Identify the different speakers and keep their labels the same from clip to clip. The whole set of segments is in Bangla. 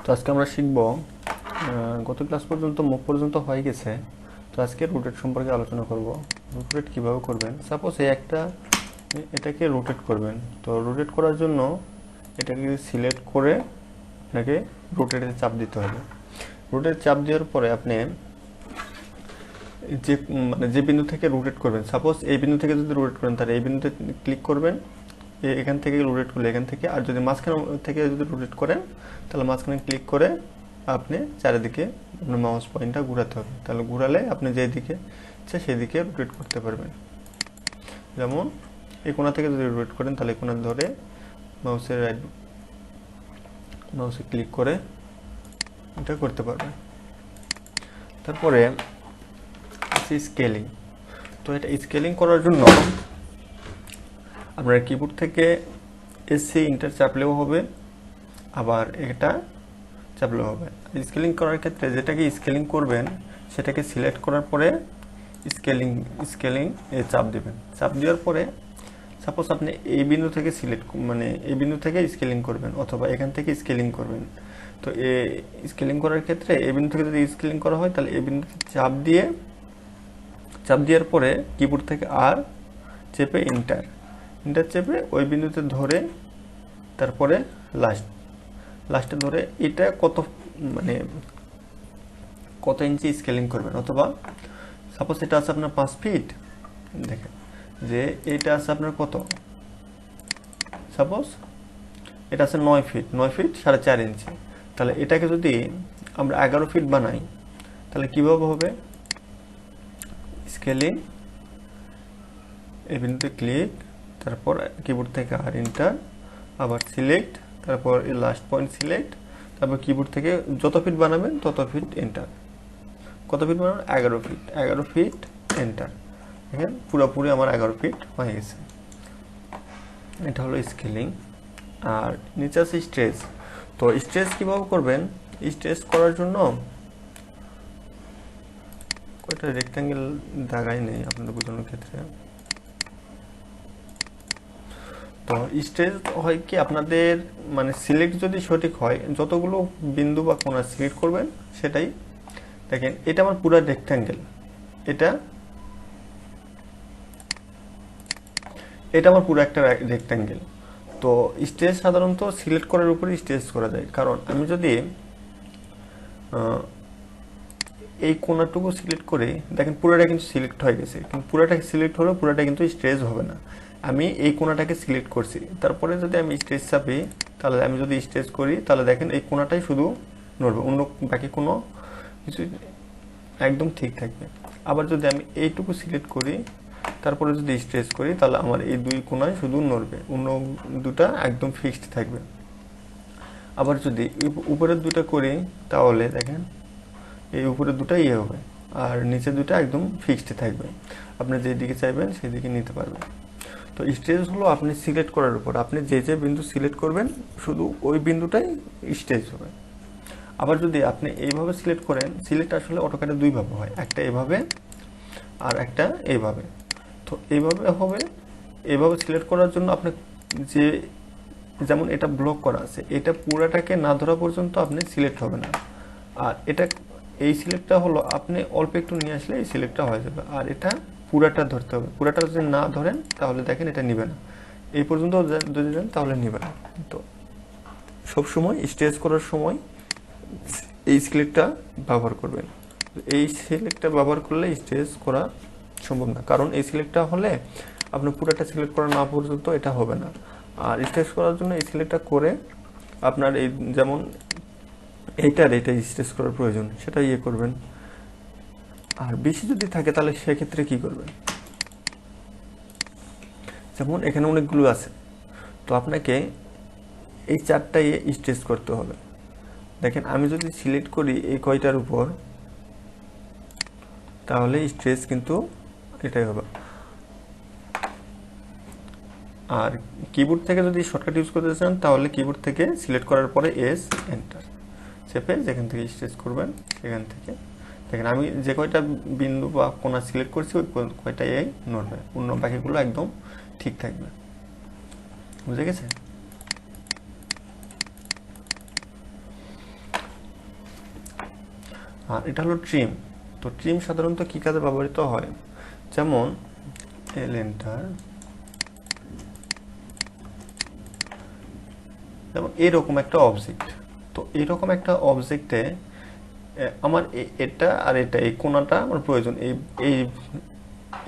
Speaker 1: তো আজকে আমরা শিখব গত ক্লাস পর্যন্ত মুভ পর্যন্ত হয়ে গেছে। তো আজকে রোটেট সম্পর্কে আলোচনা করব। রোটেট কিভাবে করবেন। সাপোজ এটাকে রোটেট করবেন। তো রোটেট করার জন্য এটাকে সিলেক্ট করে আপনাকে রোটেটে চাপ দিতে হবে। রোটেট চাপ দেওয়ার পরে আপনি যে বিন্দু থেকে রোটেট করবেন, সাপোজ এই বিন্দু থেকে যদি রোটেট করেন তাহলে এই বিন্দুতে ক্লিক করবেন, এখান থেকে রোটেট করলে এখান থেকে, আর যদি মাঝখানে থেকে যদি রোটেট করেন তাহলে মাঝখানে ক্লিক করে আপনি চারিদিকে আপনার মাউস পয়েন্টটা ঘোরাতে হবে। তাহলে ঘোরালে আপনি যেদিকে ইচ্ছা সেদিকে রোটেট করতে পারবেন। যেমন এই কোণা থেকে যদি রোটেট করেন তাহলে এই কোণা ধরে মাউসে ক্লিক করে এটা করতে পারবেন। তারপরে স্কেলিং। তো এটা স্কেলিং করার জন্য আপনার কিবোর্ড থেকে এসি ইন্টার চাপলেও হবে, আবার এটা চাপলেও হবে। স্কেলিং করার ক্ষেত্রে যেটাকে স্কেলিং করবেন সেটাকে সিলেক্ট করার পরে স্কেলিং এ চাপ দেবেন। চাপ দেওয়ার পরে সাপোজ আপনি এই বিন্দু থেকে এই বিন্দু থেকে স্কেলিং করবেন অথবা এখান থেকে স্কেলিং করবেন। তো স্কেলিং করার ক্ষেত্রে এই বিন্দু থেকে যদি স্কেলিং করা হয় তাহলে এই বিন্দুতে চাপ দেওয়ার পরে কিবোর্ড থেকে আর চেপে ইন্টার চেপে ওই বিন্দুতে ধরে তারপরে লাস্টে ধরে এটা কত ইঞ্চি স্কেলিং করবেন। অথবা সাপোজ এটা আছে আপনার 5 ফিট, দেখেন যে এটা আছে আপনার কত, সাপোজ এটা আছে 9 ফিট 4.5 ইঞ্চি। তাহলে এটাকে যদি আমরা 11 ফিট বানাই তাহলে কিভাবে হবে, স্কেলিং এই বিন্দুতে ক্লিক, তারপর কিবোর্ড থেকে আর ইন্টার, আবার সিলেক্ট, তারপর এই লাস্ট পয়েন্ট সিলেক্ট, তারপর কিবোর্ড থেকে যত ফিট বানাবেন তত ফিট এন্টার। কত ফিট বানাবেন, 11 ফিট এন্টার। দেখেন পুরোপুরি আমার 11 ফিট হয়ে গেছে। এটা হলো স্কেলিং। আর নিচে আছে স্ট্রেচ। তো স্ট্রেচ কিভাবে করবেন, স্ট্রেচ করার জন্য কয়টা রেক্ট্যাঙ্গেল দাগাই নেই আপনাদের বোঝানোর ক্ষেত্রে। তো স্ট্রেচ হয় কি আপনাদের সিলেক্ট যদি সঠিক হয়, যতগুলো বিন্দু বা কোণা সিলেক্ট করবেন সেটাই। দেখেন এটা আমার পুরো রেক্ট্যাঙ্গেল, এটা আমার পুরো একটা রেক্ট্যাঙ্গেল। তো স্ট্রেচ সাধারণত সিলেক্ট করার উপরে স্ট্রেচ করা যায়। কারণ আমি যদি এই কোণাটুকু সিলেক্ট করে, দেখেন পুরোটা কিন্তু সিলেক্ট হয়ে গেছে, কিন্তু পুরোটা সিলেক্ট হলেও পুরোটা কিন্তু স্ট্রেচ হবে না। আমি এই কোণাটাকে সিলেক্ট করছি, তারপরে যদি আমি স্ট্রেচ চাপি তাহলে আমি যদি স্ট্রেচ করি তাহলে দেখেন এই কোণাটাই শুধু নড়বে, অন্য বাকি কোনো কিছু একদম ঠিক থাকবে। আবার যদি আমি এইটুকু সিলেক্ট করি তারপরে যদি স্ট্রেচ করি তাহলে আমার এই দুই কোণায় শুধু নড়বে, অন্য দুটা একদম ফিক্সড থাকবে। আবার যদি উপরের দুটো করি তাহলে দেখেন এই উপরের দুটো হবে আর নিচে দুটো একদম ফিক্সড থাকবে। আপনি যেদিকে চাইবেন সেদিকে নিতে পারবেন। তো স্ট্রেচ হলো আপনি সিলেক্ট করার উপর, আপনি যে বিন্দু সিলেক্ট করবেন শুধু ওই বিন্দুটাই স্ট্রেচ হবে। আবার যদি আপনি এইভাবে সিলেক্ট করেন, সিলেক্ট আসলে অটোক্যাডে দুই ভাবে হয়, একটা এভাবে আর একটা এইভাবে। তো এইভাবে হবে, এইভাবে সিলেক্ট করার জন্য আপনি যেমন এটা ব্লক করা আছে, এটা পুরাটাকে না ধরা পর্যন্ত আপনি সিলেক্ট হবে না। আর এই সিলেক্টটা হলো আপনি অল্প একটু নিয়ে আসলে এই সিলেক্টটা হয়ে যাবে। আর এটা পুরাটা ধরতে হবে, পুরাটা যদি না ধরেন তাহলে দেখেন এটা নিবে না, এই পর্যন্ত যদি দেন তাহলে নিবে না। তো সবসময় স্ট্রেচ করার সময় এই সিলেক্টটা ব্যবহার করবেন। এই সিলেক্টটা ব্যবহার করলে স্ট্রেচ করা সম্ভব না, কারণ এই সিলেক্টটা হলে আপনার পুরাটা সিলেক্ট করা না পর্যন্ত এটা হবে না। আর স্ট্রেচ করার জন্য এই সিলেক্টটা করে আপনার এই যেমন এইটা স্ট্রেচ করার প্রয়োজন সেটা করবেন। আর বেশি যদি থাকে তাহলে সেক্ষেত্রে কি করবেন, যেমন এখানে অনেকগুলো আছে, তো আপনাকে এই চারটাই স্ট্রেচ করতে হবে। দেখেন আমি যদি সিলেক্ট করি এই কয়টার উপর তাহলে স্ট্রেচ কিন্তু এটাই হবে। আর কিবোর্ড থেকে যদি শর্টকাট ইউজ করতে চান তাহলে কিবোর্ড থেকে সিলেক্ট করার পরে এস এন্টার চেপে যেখান থেকে স্ট্রেচ করবেন সেখান থেকে দেখেন আমি যে কয়টা বিন্দু বা কোণা সিলেক্ট করছি ওই কয়টাই নড়বে, অন্য বাকিগুলো একদম ঠিক থাকবে। বুঝে গেছে? আর এটা হলো ট্রিম। তো ট্রিম সাধারণত কী কাজে ব্যবহৃত হয়, যেমন এল এন্টার, যেমন এরকম একটা অবজেক্ট। তো এরকম একটা অবজেক্টে আমার এটা আর এটা এই কোণাটা আমার প্রয়োজন, এই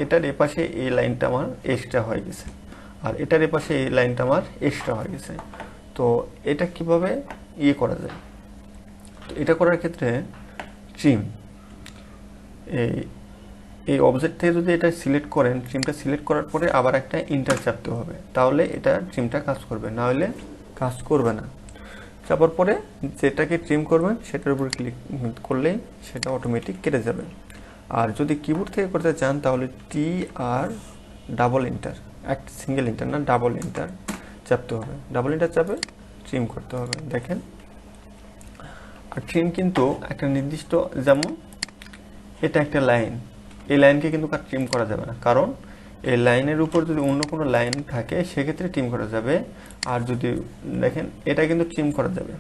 Speaker 1: এটার এপাশে এই লাইনটা আমার এক্সট্রা হয়ে গেছে, আর এটার এপাশে এই লাইনটা আমার এক্সট্রা হয়ে গেছে। তো এটা কিভাবে করা যায়, তো এটা করার ক্ষেত্রে ট্রিম, এই এই অবজেক্ট থেকে যদি এটা সিলেক্ট করেন, ট্রিমটা সিলেক্ট করার পরে আবার একটা ইন্টার চাপতে হবে, তাহলে এটা ট্রিমটা কাজ করবে, না হলে কাজ করবে না। চাপার পরে যেটাকে ট্রিম করবেন সেটার উপর ক্লিক করলেই সেটা অটোমেটিক কেটে যাবে। আর যদি কিবোর্ড থেকে করতে চান তাহলে টি আর ডাবল এন্টার, একটা সিঙ্গেল এন্টার না, ডাবল এন্টার চাপতে হবে, ডাবল এন্টার চাপে ট্রিম করতে হবে। দেখেন, আর ট্রিম কিন্তু একটা নির্দিষ্ট, যেমন এটা একটা লাইন, এই লাইনকে কিন্তু আর ট্রিম করা যাবে না, কারণ এই লাইনের উপর যদি অন্য কোনো লাইন থাকে সেক্ষেত্রে ট্রিম করা যাবে। আর যদি দেখেন এটা কিন্তু ট্রিম করা যাবে,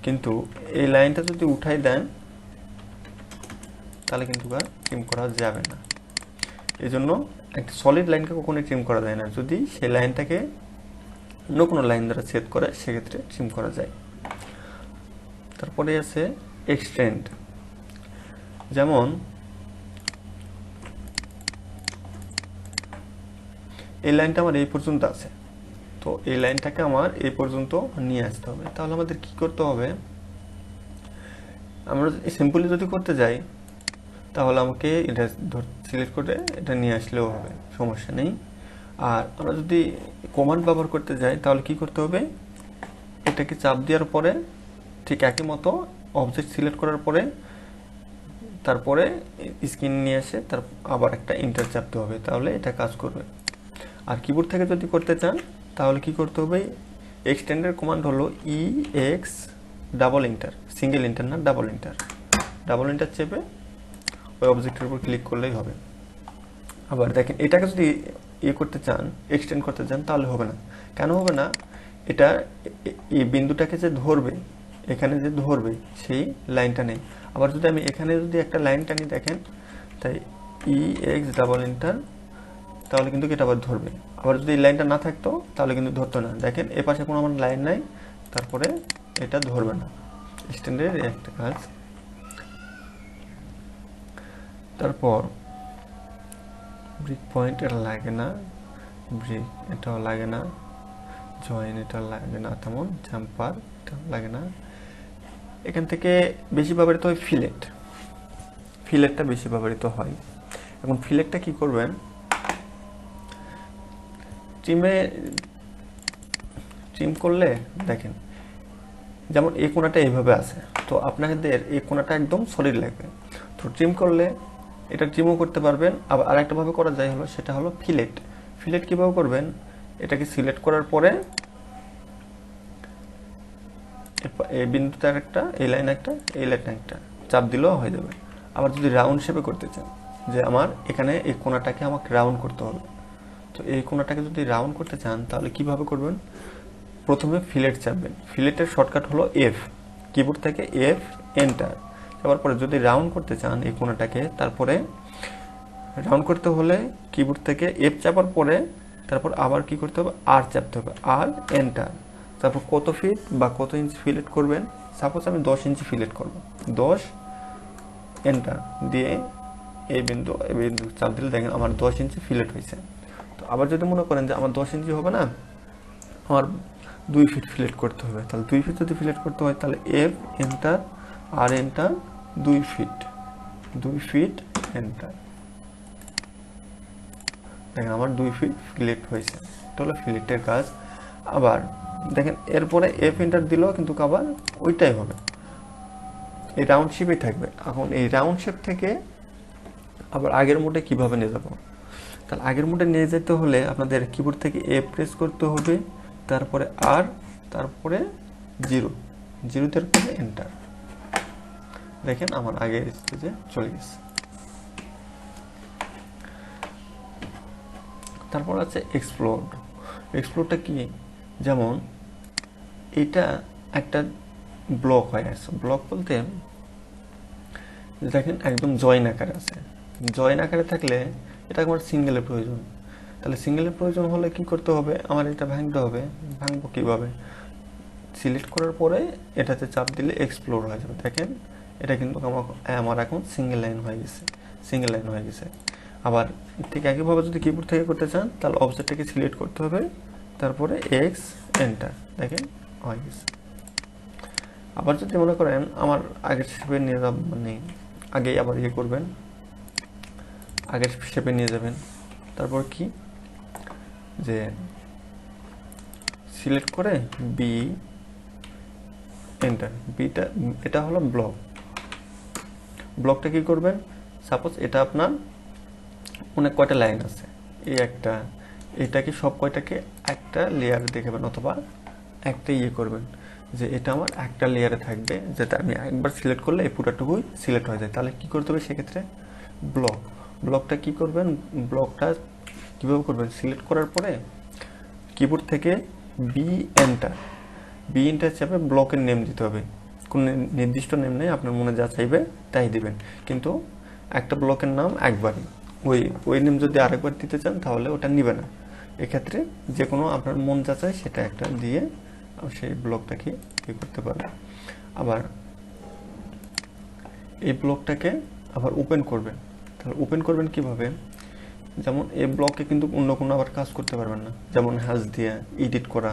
Speaker 1: কিন্তু এই লাইনটা যদি উঠাই দেন তাহলে কিন্তু আর ট্রিম করা যাবে না। এই জন্য একটা সলিড লাইনকে কখনোই ট্রিম করা যায় না, যদি সেই লাইনটাকে অন্য কোনো লাইন দ্বারা ছেদ করে সেক্ষেত্রে ট্রিম করা যায়। তারপরে আছে এক্সটেন্ড, যেমন এই লাইনটা আমার এই পর্যন্ত আছে, তো এই লাইনটাকে আমার এই পর্যন্ত নিয়ে আসতে হবে। তাহলে আমাদের কি করতে হবে, আমরা সিম্পলি যদি করতে যাই তাহলে আমাকে এটা সিলেক্ট করে এটা নিয়ে আসলেও হবে, সমস্যা নেই। আর আমরা যদি কমান্ড ব্যবহার করতে যাই তাহলে কি করতে হবে, এটাকে চাপ দেওয়ার পরে ঠিক একই মতো অবজেক্ট সিলেক্ট করার পরে তারপরে স্ক্রিন নিয়ে এসে তার আবার একটা ইন্টার চাপতে হবে, তাহলে এটা কাজ করবে। আর কিবোর্ড থেকে যদি করতে চান তাহলে কি করতে হবে, এক্সটেন্ডের কমান্ড হলো EX double enter, single enter না, ডাবল এন্টার, ডাবল এন্টার চেপে ওই অবজেক্টের উপর ক্লিক করলেই হবে। আবার দেখেন এটাকে যদি করতে চান, এক্সটেন্ড করতে চান তাহলে হবে না। কেন হবে না, এটা এই বিন্দুটাকে যে ধরবে, এখানে যে ধরবে সেই লাইনটা নেই। আবার যদি আমি এখানে যদি একটা লাইন টানি, দেখেন, তাই EX ডাবল এন্টার, তাহলে কিন্তু এটা আবার ধরবে। আবার যদি এই লাইনটা না থাকতো তাহলে কিন্তু ধরতো না। দেখেন এ পাশে কোনো আমার লাইন নাই, তারপরে এটা ধরবে না। এক্সটেন্ডের একটা কাজ। তারপর ব্রেক পয়েন্ট, এটা লাগে না, ব্রেক এটাও লাগে না, জয়েন এটা লাগে না, তেমন জাম্পার এটাও লাগে না। এখান থেকে বেশি ব্যবহৃত হয় ফিলেট, ফিলেটটা বেশি ব্যবহৃত হয়। এখন ফিলেটটা কি করবেন, ট্রিম করলে দেখেন যেমন এই কোণাটা এইভাবে আছে, তো আপনাদের এই কোণাটা একদম সলিড লাগবে। তো ট্রিম করলে এটা ট্রিমও করতে পারবেন। আবার আরেকটাভাবে করা যায় হলো, সেটা হলো ফিলেট। ফিলেট কীভাবে করবেন, এটাকে সিলেক্ট করার পরে এই বিন্দুতে একটা, এই লাইন একটা, এই লাইন একটা চাপ দিলেও হয়ে যাবে। আবার যদি রাউন্ড শেপে করতে চান, যে আমার এখানে এই কোণাটাকে আমাকে রাউন্ড করতে হবে, তো এই কোণাটাকে যদি রাউন্ড করতে চান তাহলে কিভাবে করবেন, প্রথমে ফিলেট চাপবেন, ফিলেটের শর্টকাট হলো F, কিবোর্ড থেকে F এন্টার। তারপর পরে যদি রাউন্ড করতে চান এই কোণাটাকে, তারপরে রাউন্ড করতে হলে কিবোর্ড থেকে F চাপার পরে তারপর আবার কি করতে হবে, R চাপতে হবে, আর এন্টার। তারপর কত ফিট বা কত ইঞ্চি ফিলেট করবেন, সাপোজ আমি 10 ইঞ্চি ফিলেট করব, 10 এন্টার দিয়ে এই বিন্দু চাপ দিলে দেখেন আমার 10 ইঞ্চি ফিলেট হয়েছে। তো আবার যদি মনে করেন যে আমার 10 ইঞ্চি হবে না, আমার 2 ফিট ফিলেট করতে হবে, তাহলে 2 ফিট যদি ফিলেট করতে হয় তাহলে F এন্টার, আর এন্টার, 2 ফিট এন্টার। দেখেন আমার 2 ফিট ফিলেট হয়েছে, এটা হলো ফিলেটের কাজ। আবার দেখেন এরপরে F এন্টার দিলেও কিন্তু আবার ওইটাই হবে, এই রাউন্ড শেপেই থাকবে। এখন এই রাউন্ড শেপ থেকে আবার আগের মোডে কিভাবে নিয়ে যাব, তাহলে আগের মোডে নিয়ে যেতে হলে আপনাদের কিবোর্ড থেকে F প্রেস করতে হবে, তারপরে আর, তারপরে 0 তারপরে এন্টার। দেখেন আমার আগের স্টেজে চলে গেছে। তারপর আছে এক্সপ্লোরটা কি, যেমন এটা একটা ব্লক হয়ে আছে, ব্লক বলতে দেখেন একদম জয়েন আকারে আছে। জয়েন আকারে থাকলে এটা আমার সিঙ্গেলের প্রয়োজন। তাহলে সিঙ্গেলের প্রয়োজন হলে কি করতে হবে, আমার এটা ভাঙতে হবে। ভাঙবো কিভাবে? সিলেক্ট করার পরে এটাতে চাপ দিলে এক্সপ্লোর হয়ে যাবে। দেখেন এটা কিন্তু আমার এখন সিঙ্গেল লাইন হয়ে গেছে, সিঙ্গেল লাইন হয়ে গেছে। আবার ঠিক একইভাবে যদি কিবোর্ড থেকে করতে চান তাহলে অবজেক্টটাকে সিলেক্ট করতে হবে, তারপরে এক্স এন্টার, দেখেন হয়ে গেছে। আবার যদি মনে করেন আমার আগের শেপে নিয়ে যাব, মানে আগেই আবার ইয়ে করবেন, আগের শেপে নিয়ে যাবেন, তারপর কি যে সিলেক্ট করে বি এন্টার, বিটা এটা হলো ব্লক। ব্লকটা কি করবেন, সাপোজ এটা আপনার অনেক কয়টা লাইন আছে, এই একটা, এটাকে সব কয়টাকে একটা লেয়ারে দেখাবেন, অথবা একটা ইয়ে করবেন যে এটা আমার একটা লেয়ারে থাকবে, যেটা আমি একবার সিলেক্ট করলে এই পুরোটুকুই সিলেক্ট হয়ে যায়। তাহলে কি করতে হবে সেক্ষেত্রে, ব্লকটা কি করবেন, ব্লকটা কীভাবে করবেন, সিলেক্ট করার পরে কিবোর্ড থেকে বি এন্টার চাপে ব্লকের নেম দিতে হবে। কোনো নির্দিষ্ট নেম নেই, আপনার মনে যা চাইবে তাই দিবেন, কিন্তু একটা ব্লকের নাম একবারই। ওই নেম যদি আরেকবার দিতে চান তাহলে ওটা নিবে না। এক্ষেত্রে যে কোনো আপনার মন যা চায় সেটা একটা দিয়ে সেই ব্লকটাকে ইয়ে করতে পারবে। আবার এই ব্লকটাকে আবার ওপেন করবেন। তাহলে ওপেন করবেন কিভাবে, যেমন এই ব্লকে কিন্তু অন্য কোনো আবার কাজ করতে পারবেন না, যেমন হ্যাশ দিয়ে এডিট করা।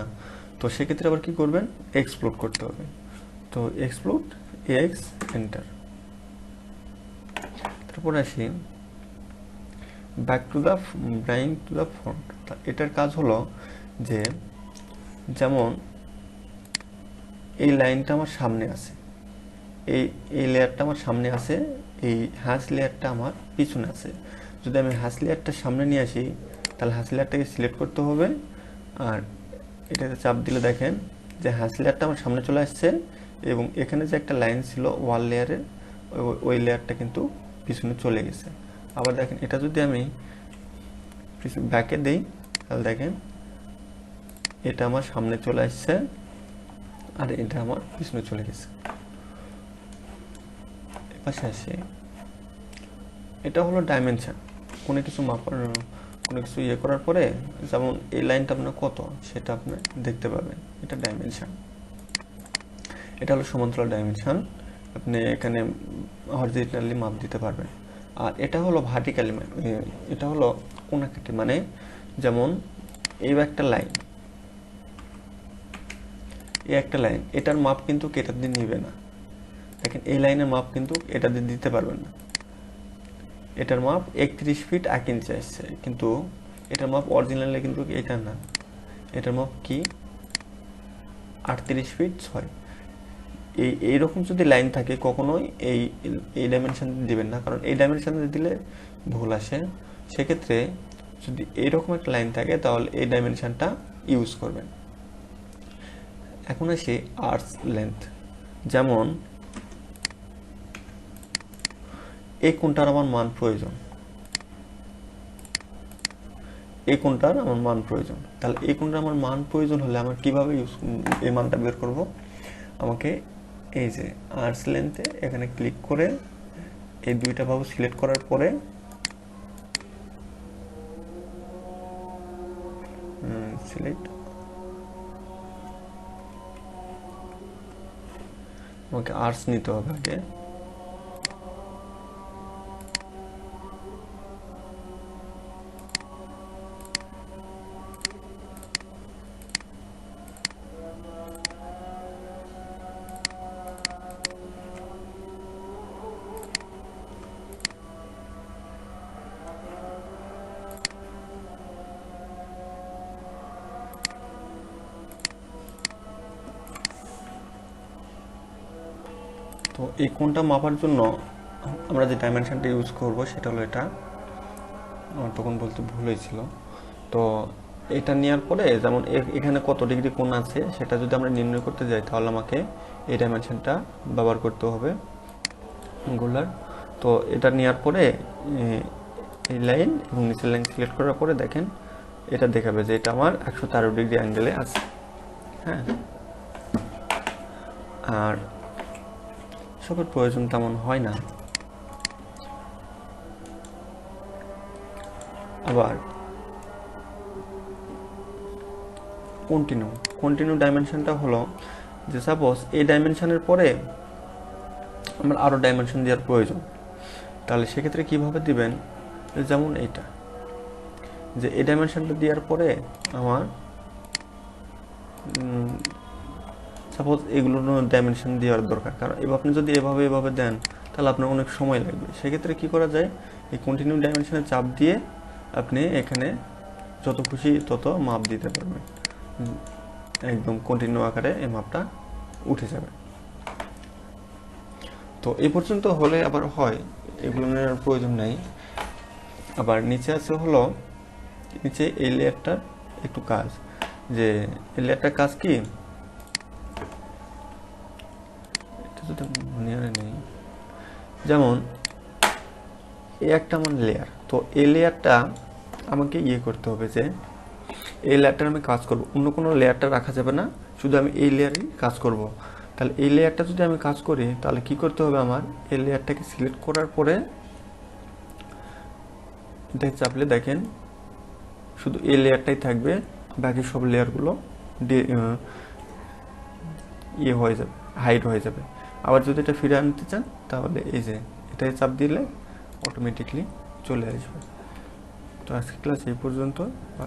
Speaker 1: তো সেক্ষেত্রে আবার কি করবেন, এক্সপ্লোড করতে হবে। তো এক্সপ্লোড এক্স এন্টার, তারপর আসি back to the ব্রাইং to the font. এটার কাজ হলো যে, যেমন এই লাইনটা আমার সামনে আছে, এই লেয়ারটা আমার সামনে আছে, এই হ্যাশ লেয়ারটা আমার পিছনে আছে। যদি আমি হ্যাশ লেয়ারটা সামনে নিয়ে আসি তাহলে হ্যাশ লেয়ারটাকে সিলেক্ট করতে হবে, আর এটাতে চাপ দিলে দেখেন যে হ্যাশ লেয়ারটা আমার সামনে চলে আসছে, এবং এখানে যে একটা লাইন ছিল ওয়াল লেয়ারের, ওই লেয়ারটা কিন্তু পিছনে চলে গেছে। আবার দেখেন এটা যদি আমি ব্যাকে দেই তাহলে দেখেন এটা আমার সামনে চলে আসছে আর এটা আমার পিছনে চলে গেছে। পাশে আসি, এটা হলো ডাইমেনশন। কোনো কিছু মাপার, কোনো কিছু ইয়ে করার পরে, যেমন এই লাইনটা আপনার কত সেটা আপনি দেখতে পাবেন, এটা ডাইমেনশন। এটা হলো সমান্তরাল ডাইমেনশন, আপনি এখানে হরিজন্টালি মাপ দিতে পারবেন। আর এটা হলো ভার্টিক্যালি, এটা হলো কোণাকাটি, মানে যেমন এই একটা লাইন, এটার মাপ কিন্তু এটা দিয়ে নিবে না। দেখেন এই লাইনের মাপ কিন্তু এটা দিয়ে দিতে পারবেন না। এটার মাপ 31 ফিট 1 ইঞ্চি আসছে, কিন্তু এটার মাপ অরিজিনালি কিন্তু এটা না, এটার মাপ কি 38 ফিট 6। এইরকম যদি লাইন থাকে কখনোই এই ডাইমেনশন দিবেন না, কারণ এই ডাইমেনশন দিলে ভুল আসে। সেক্ষেত্রে যদি এইরকম একটা লাইন থাকে তাহলে এই ডাইমেনশনটা ইউজ করবেন। এখন আসি আর্টস লেন্থ, যেমন এই কোণটার আমার মান প্রয়োজন, তাহলে এই কোণটার আমার মান প্রয়োজন হলে আমার কিভাবে এই মানটা বের করব, আমাকে এই যে আর্টস লেন্থে এখানে ক্লিক করে এই দুইটা বাহু সিলেক্ট করার পরে আমাকে আর্টস নিতে হবে আগে। তো এই কোণটা মাপার জন্য আমরা যে ডাইমেনশনটা ইউজ করব সেটা হলো এটা, আমার তখন বলতে ভুল হয়েছিল। তো এটা নেওয়ার পরে যেমন এখানে কত ডিগ্রি কোণ আছে সেটা যদি আমরা নির্ণয় করতে যাই তাহলে আমাকে এই ডাইমেনশনটা ব্যবহার করতে হবে, অ্যাঙ্গুলার। তো এটা নেওয়ার পরে এই লাইন এবং নিচের লাইন সিলেক্ট করার পরে দেখেন এটা দেখাবে যে এটা আমার 113 ডিগ্রি অ্যাঙ্গেলে আছে। হ্যাঁ, আর সবের প্রয়োজন তেমন হয় না, আবার কন্টিনিউ ডাইমেনশনটা হলো যে সাপোজ এই ডাইমেনশনের পরে আমার আরও ডাইমেনশন দেওয়ার প্রয়োজন, তাহলে সেক্ষেত্রে কিভাবে দিবেন, যেমন এইটা যে এই ডাইমেনশনটা দেওয়ার পরে আমার সাপোজ এগুলোর ডাইমেনশন দেওয়ার দরকার, কারণ আপনি যদি এভাবে দেন তাহলে আপনার অনেক সময় লাগবে। সেক্ষেত্রে কি করা যায়, এই কন্টিনিউ ডাইমেনশনে চাপ দিয়ে আপনি এখানে যত খুশি তত মাপ দিতে পারবেন, একদম কন্টিনিউ আকারে এই মাপটা উঠে যাবে। তো এই পর্যন্ত হলে আবার হয়, এগুলো নেওয়ার প্রয়োজন নাই। আবার নিচে আছে হলো, নিচে এই লেয়ারটার একটু কাজ, যে এই লেয়ারটার কাজ কি, এটা যদি মনে নেই, যেমন এই একটা আমার লেয়ার, তো এই লেয়ারটা আমাকে করতে হবে যে এই লেয়ারটার আমি কাজ করব, অন্য কোনো লেয়ারটা রাখা যাবে না, শুধু আমি এই লেয়ারেই কাজ করব। তাহলে এই লেয়ারটা যদি আমি কাজ করি তাহলে কি করতে হবে, আমার এই লেয়ারটাকে সিলেক্ট করার পরে এটা চাপলে দেখেন শুধু এই লেয়ারটাই থাকবে, বাকি সব লেয়ারগুলো হয়ে যাবে, হাইড হয়ে যাবে। আবার যদি এটা ফিরে আনতে চান তাহলে এই যে এটাই চাপ দিলে অটোমেটিকলি চলে আসবে। তো আজকে ক্লাস এই পর্যন্ত।